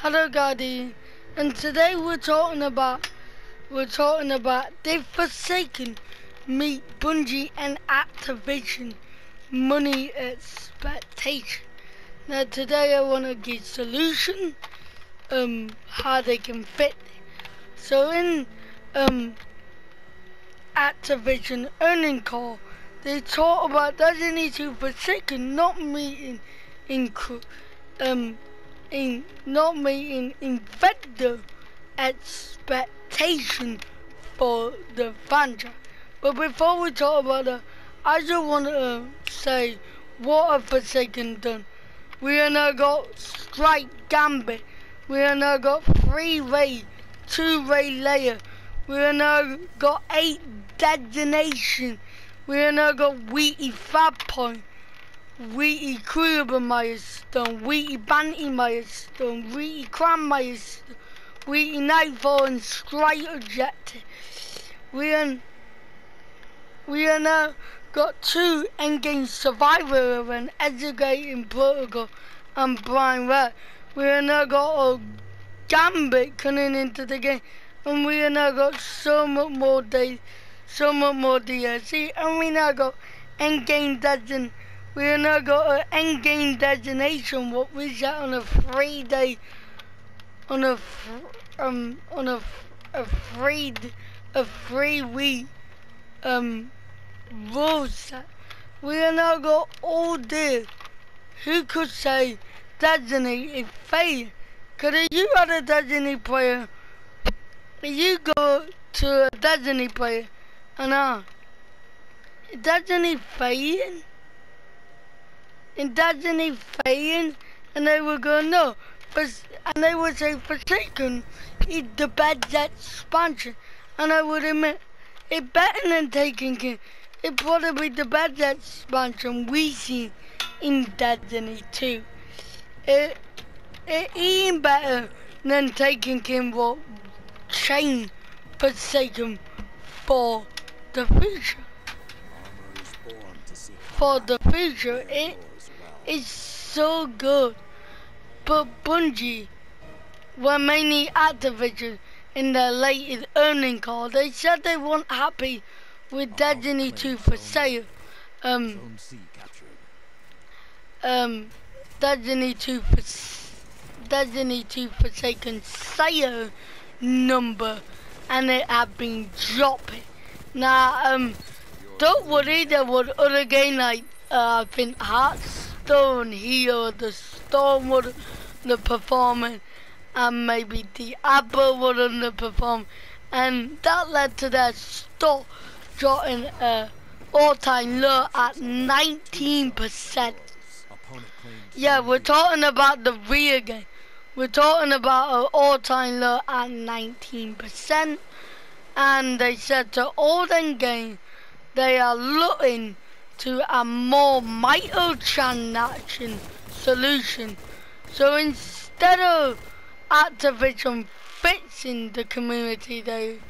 Hello, Guardian, and today we're talking about they've forsaken meet Bungie and Activision money expectation. Now today I want to give solution how they can fit it. So in Activision earning call, they talk about Destiny 2 forsaken not meeting vendor expectation for the franchise. But before we talk about that, I just want to say what have Forsaken done. We are now got Strike Gambit. We are now got 3-Ray, 2-Ray Layer. We are now got 8 Destination. We are now got Wheaty Fab Point. Wheaty Kruger Milestone, Wheaty Banty Milestone, Wheaty Cram Milestone, Wheaty Nightfall and Strike Objective. We are now got 2 Endgame Survivor event, Educating Protocol and Blind Rat. We are now got a Gambit coming into the game, and we are now got so much more DLC, and we now got Endgame Destination. We have now got an endgame destination. What we set on a 3-day, on a 3-week rule set. We have now got all this. Who could say Destiny is failed? Cause if you are a Destiny player, if you go to a Destiny player and Destiny failing? In Destiny failing, and they would go no, and they would say Forsaken is the best expansion, and I would admit it's better than Taken King. It's probably the best expansion we see in Destiny 2. It even better than Taken King will change Forsaken for the future. For the future, it's so good. But Bungie were mainly Activision in their latest earning call. They said they weren't happy with Destiny 2 for sale. Destiny 2 Forsaken sale number, and it had been dropping. Now, don't worry, there were other games like I think Hearthstone, Hero, the Storm would underperforming, and maybe Diablo would underperform, and that led to their stock dropping all-time low at 19%. Yeah, we're talking about the real game. We're talking about an all-time low at 19%, and they said to all them games they are looking to a more microtransaction solution. So instead of Activision fixing the community, they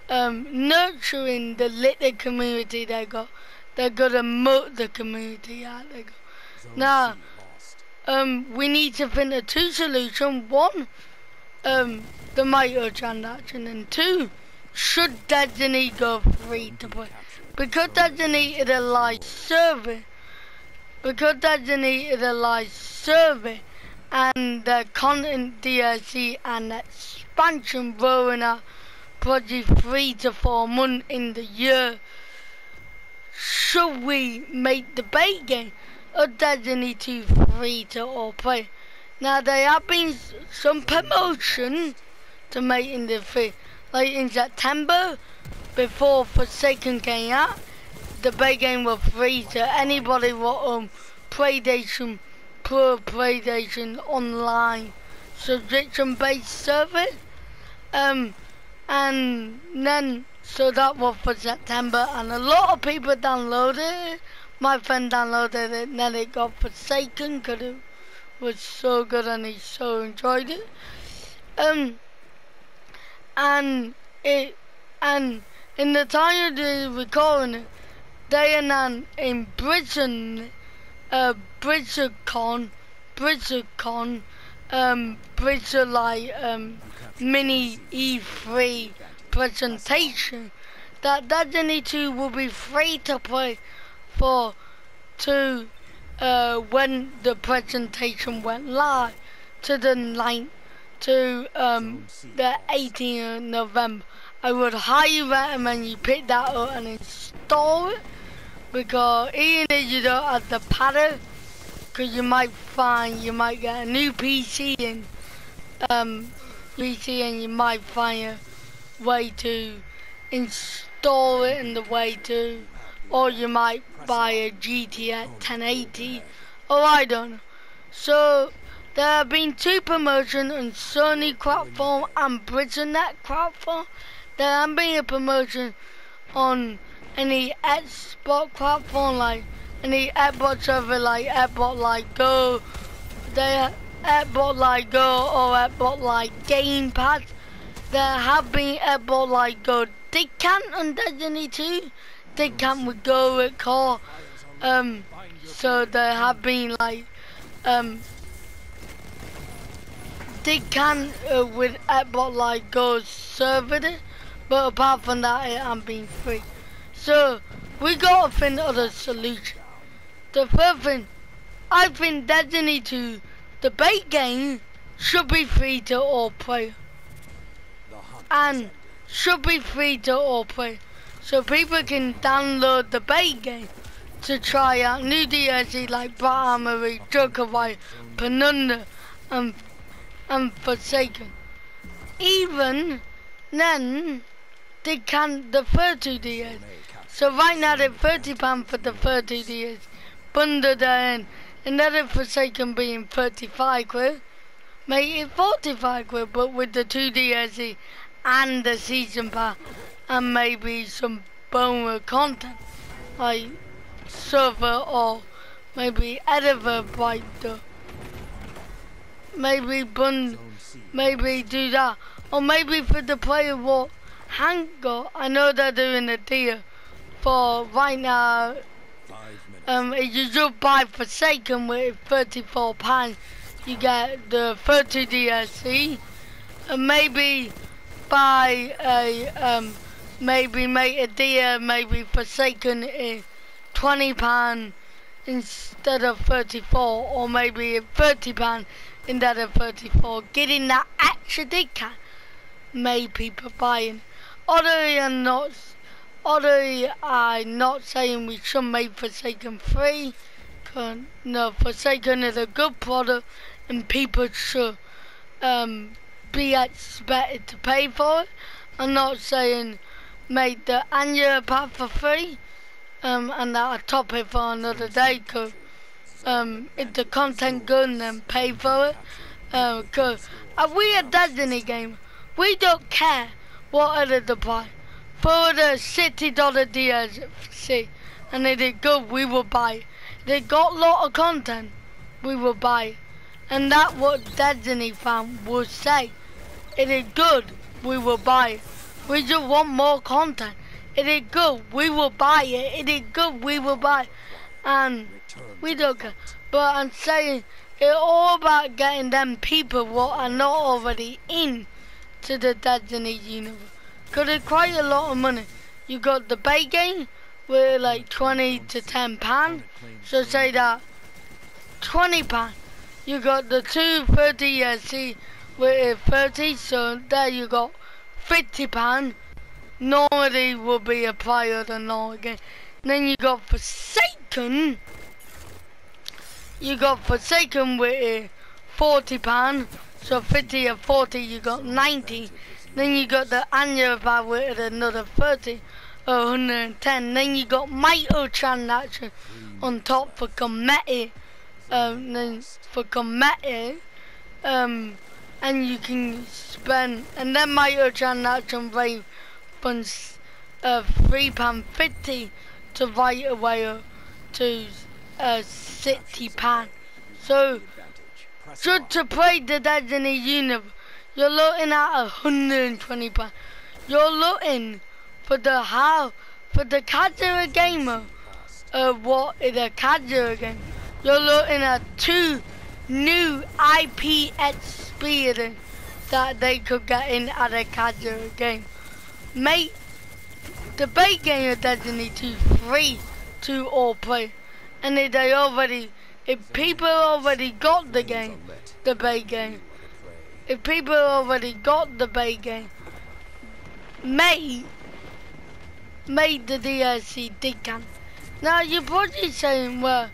nurturing the little community they got. They're gonna moat the community out. Now, we need to find a 2 solution. 1, the microtransaction, and 2, should Destiny go free to play? Because Destiny is a live service, and the content DLC and expansion rolling out probably 3 to 4 months in the year, should we make the bait game of Destiny 2 free to all play? Now there have been some promotion to making the free, like in September, before Forsaken came out, the big game was free to anybody with PlayStation Pro, PlayStation Online subscription-based service. And then, so that was for September, and a lot of people downloaded it. My friend downloaded it, and then it got Forsaken because it was so good and he so enjoyed it. And in the time of the recording, they announced in BlizzCon, Bristol like mini E3 presentation, that Destiny 2 will be free to play for when the presentation went live to the 9th to the 18th of November. I would highly recommend you pick that up and install it, because even if you don't have the pattern, because you might get a new PC and you might find a way to install it in the way to, or you might buy a GTX 1080, or I don't know. So there have been 2 promotions on Sony platform and BritNet platform. There hasn't been a promotion on any Xbox platform, like any Xbox server like Xbox Live Go, Xbox Live Go or Xbox Live Game Pass. There have been Xbox Live Go discount on Destiny 2. Discount with Go recall. So there have been like discount with Xbox Live Go server, but apart from that it hasn't been free. So we gotta find other solution. The first thing, I think Destiny 2, the base game, should be free to all play. And should be free to all play. So people can download the base game to try out new DLC like Bright Armory, Jokerwire, Penumbra and Forsaken. Even then, they can the 30 DLC. So right now they're £30 for the 30 DLC. Bundle that in. Another Forsaken being 35 quid. Make it 45 quid, but with the 2 DLC and the season pass and maybe some bonus content like server or maybe editor by the maybe do that, or maybe for the player what Hank got. I know they're doing a deal for right now. If you just buy Forsaken with £34, you get the 30 DLC, and maybe buy a maybe make a deal, maybe Forsaken is £20 instead of 34, or maybe £30 instead of 34. Getting that extra discount made people buying. Although I'm not saying we should make Forsaken free, cause no, Forsaken is a good product and people should be expected to pay for it. I'm not saying make the annual pack for free, and that'll top it for another day, cause if the content good, then pay for it. Cause we a Destiny game, we don't care what other the buy. For the $60 DLC, and if it's good, we will buy it. If they got a lot of content, we will buy it. And that's what Destiny fans will say. If it's good, we will buy it. We just want more content. If it's good, we will buy it. If it's good, we will buy it. And we don't care. But I'm saying, it's all about getting them people what are not already in to the Destiny universe. Because it's quite a lot of money. You got the base game with like 20 to £10. So say that £20. You got the 230 DLC with 30. So there you got £50. Normally will be a prior than normal game. Then you got Forsaken. You got Forsaken with £40. So 50 and 40 you got 90. Then you got the annual pack with another 30 or 110. Then you got microtransaction on top for committed. And you can spend, and then microtransaction rate from £3.50 to right away to £60. So just to play the Destiny universe, you're looking at £120. You're looking for the casual gamer. What is a casual game? You're looking at 2 new IP experience that they could get in at a casual game. Make the base game of Destiny 2 free to all play, and if people already got the game, the base game, if people already got the base game, make the DLC discount. Now you're probably saying, well,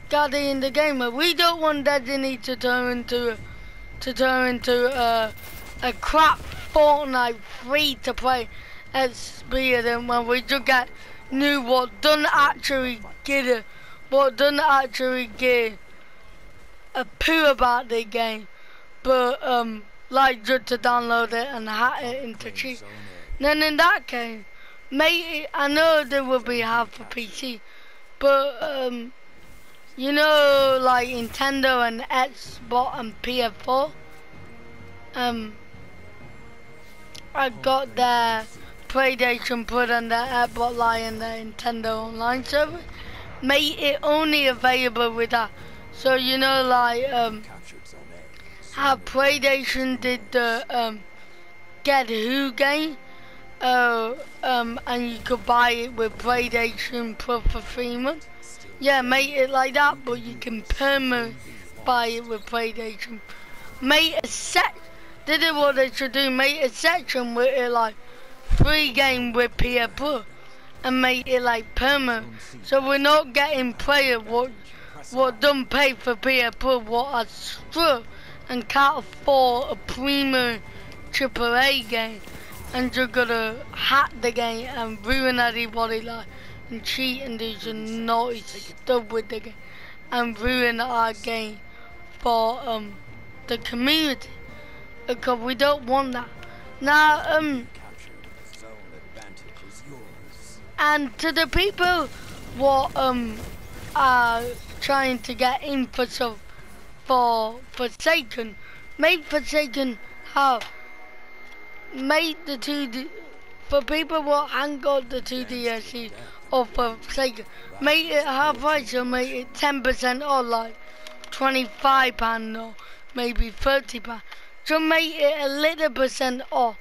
Gaddy in the gamer, we don't want Destiny to turn into a crap Fortnite free-to-play experience when we just get new what doesn't actually give a poo about the game, but like just to download it and hack it into cheap. Then in that case, maybe I know there will be half for PC, but you know, like Nintendo and Xbox and PS4, I got their PlayStation put on their Xbox Live and their Nintendo Online service. Made it only available with that. So you know, like how PlayStation did the Get Who game, and you could buy it with PlayStation Plus for 3 months. Yeah, make it like that, but you can permanently buy it with PlayStation. Make a set. This is what they should do. Make a section with it like free game with PS Plus, and make it like permanent. So we're not getting players what don't pay for PS Plus, what are struck and can't afford a premium AAA game, and you're gonna hack the game and ruin everybody's life and cheat and do some naughty stuff with the game and ruin our game for the community, because we don't want that. Now and to the people what are trying to get in for stuff for Forsaken, make Forsaken have made the 2D for people what haven't got the 2 DLC or Forsaken, make it half price, or make it 10% or like £25 or maybe £30. So make it a little percent off.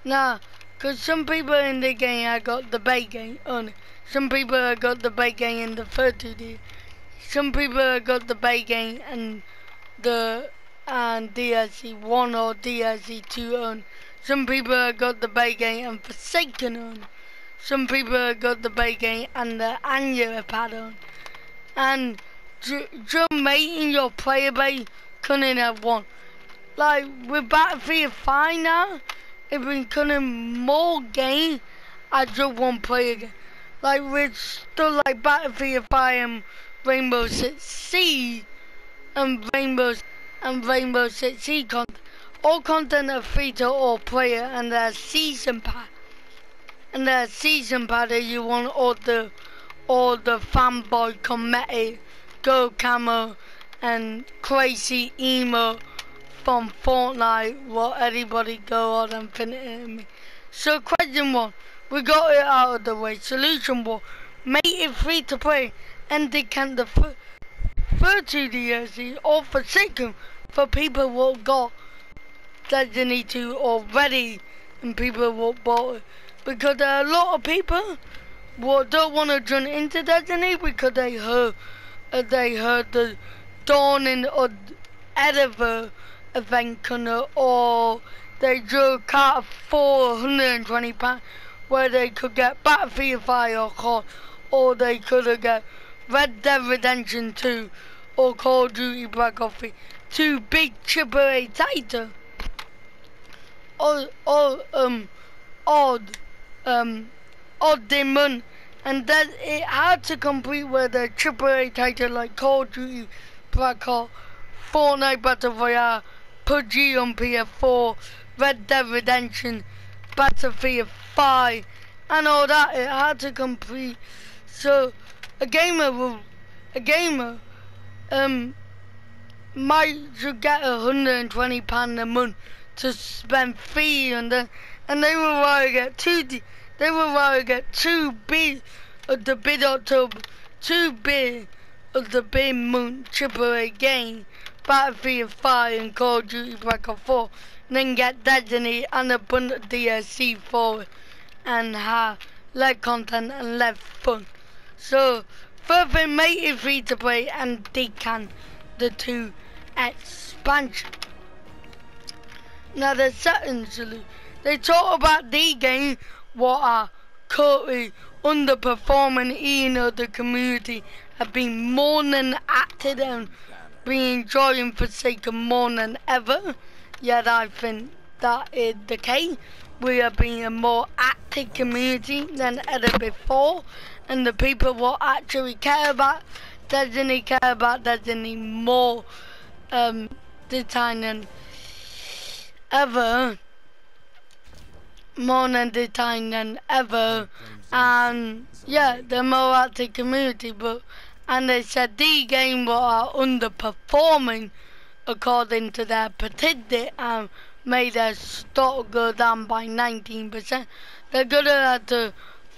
Now, because some people in the game have got the base game only. Some people have got the base game in the 30D. Some people have got the base game and the DLC 1 or DLC 2 on. Some people have got the base game and Forsaken on. Some people have got the base game and the annual pad on. And just making your player base couldn't have one. Like with Battlefield 5 now, it's becoming more game as just one player game. Like with stuff like Battlefield 5 and Rainbow Six Siege and Rainbow Six Siege content. All content are free to all player, and there's season pass. And there's season pass that you want all the fanboy comedy, go camo and crazy emo from Fortnite, what everybody go on Infinity Enemy. So question 1, we got it out of the way. Solution 1, make it free to play and they can the 30 DLC or Forsaken for people who got Destiny 2 already and people who bought it. Because there are a lot of people who don't want to join into Destiny because they heard the dawning of Edinburgh event coming, or they just can't afford £120 where they could get Battlefield 5 or COD, or they could have got Red Dead Redemption 2 or Call of Duty Black Ops 3, 2 big AAA titles. Odd demand, and that it had to compete with a AAA title like Call of Duty Black Ops, Fortnite Battle Royale, PUBG on PS4, Red Dead Redemption, Battlefield 5, and all that. It had to compete. So a gamer might just get £120 a month to spend free, and they would rather get two bid October, 2 bid of the big moon AAA game, Battlefield 5 and Call of Duty Black Ops 4, and then get Destiny and a bunch of DLC for it, and have less content and less fun. So, further make it free to play and decant the 2 expansion. Now the settings, they talk about the game what are currently underperforming, even though the community have been more than active and been enjoying Forsaken more than ever. Yet I think that is the case. We have been a more active community than ever before, and the people who actually care about Destiny more this time than ever. More than the time than ever, and yeah, the more active community. But and they said the game were underperforming according to their statistic and made their stock go down by 19%. They're gonna have to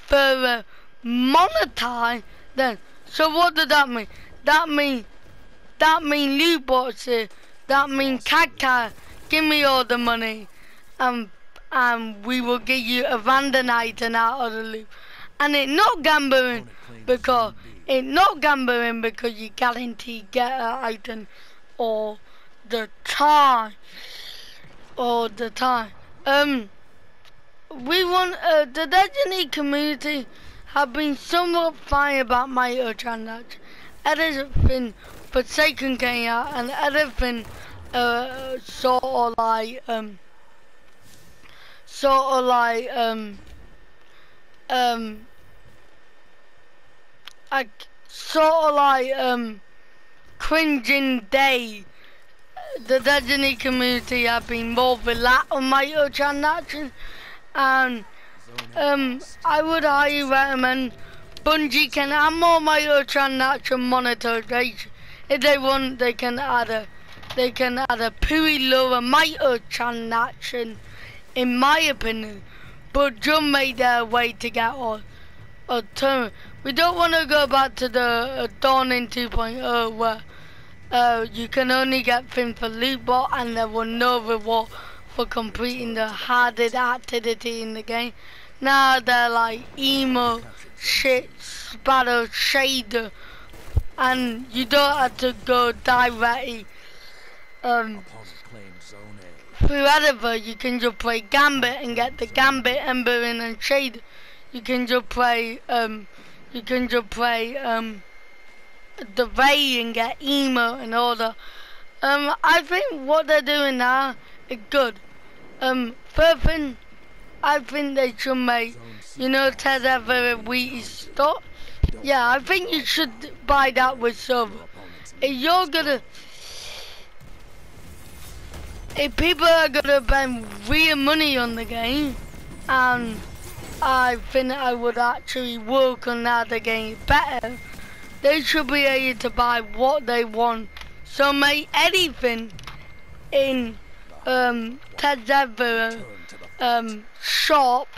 further monetize then. So what does that mean? That mean loot boxes. That mean Kaka, give me all the money, and we will give you a random item out of the loop. And it's not gambling because you guarantee get an item all the time. We want the Destiny community have been somewhat fine about microtransactions. Everything Forsaken came out and everything sort of like cringing day. The Destiny community have been more relaxed on microtransactions, and I would highly recommend Bungie can add more microtransaction monetization. If they want, they can add a pretty lower microtransaction, in my opinion, but just make their way to get on a turn. We don't want to go back to the Dawning 2.0 where you can only get things for loot box and there was no reward for completing the hardest activity in the game. Now they're like emo, shit, battle, shader, and you don't have to go directly through editor. You can just play Gambit and get the Gambit embering and shader. You can just play the Ray and get emo and all that. I think what they're doing now is good. First thing, I think they should make, Ted Ever Wheaty stock. Yeah, I think you should buy that with silver. If people are gonna spend real money on the game, and I think I would actually work on how the game better, they should be able to buy what they want. So make anything in Ted Ever shop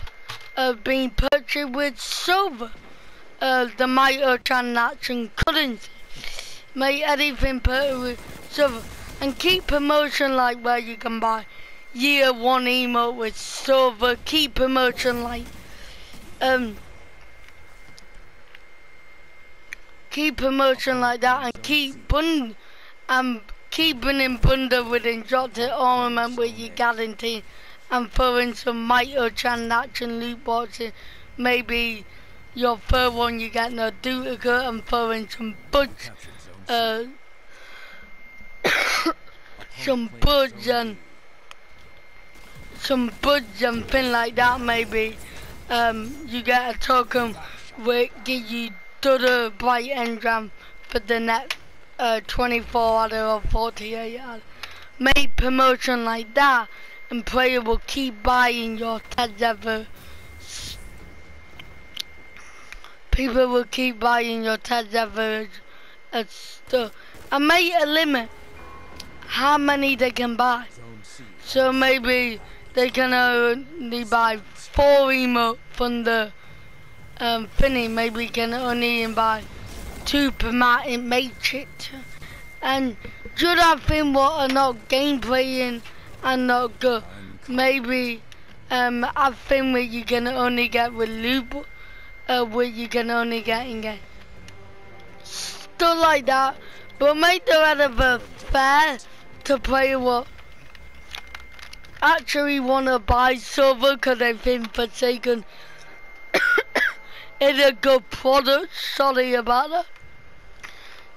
being purchased with silver, the microtransaction currency. Make anything purchased with silver, and keep promotion like where you can buy year 1 emote with silver. Keep promotion like that, and keep bringing bundle with exotic ornament with your guarantee, and throwing some microtransaction loot boxes. Maybe your third one you get no duplicate, and throwing some buds, some buds and things like that. Maybe you get a token which give you double bright engram for the next 24 hours or 48 hours. Make promotion like that, and player will keep buying your Ted Ever. People will keep buying your Ted Ever stuff, and make a limit how many they can buy. So maybe they can only buy 4 emote from the thingy. Maybe you can only buy to promote it, make it. And should I think what are not gameplay and not good, maybe I think what you can only get with loot, what you can only get in game. Stuff like that, but make the rather fair to play what actually want to buy silver because they think Forsaken is a good product. Sorry about that.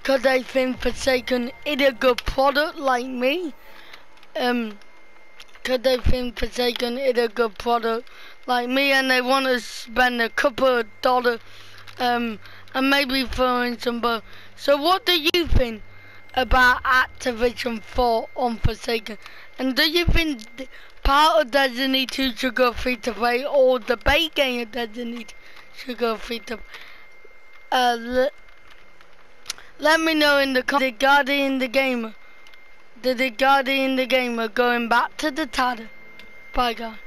Because they think Forsaken is a good product like me. Because they think Forsaken is a good product like me and they want to spend a couple of dollars and maybe throw in some bucks. So what do you think about Activision 4 on Forsaken? And do you think part of Destiny 2 should go free to play or the base game of Destiny 2 should go free to play? Let me know in the comments. Did the Guardian the Gamer going back to the title? Bye guys.